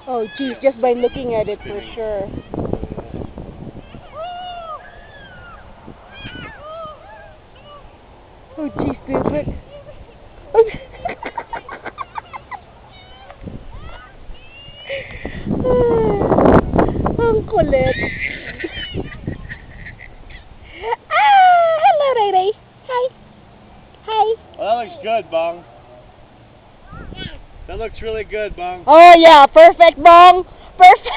Oh, geez, just by looking at it for sure. Oh, geez, dude, but... Ang kulit. Hello, Ray Ray. Hi. Hi. Well, that looks good, Bong. That looks really good, Bong. Oh, yeah, perfect, Bong. Perfect.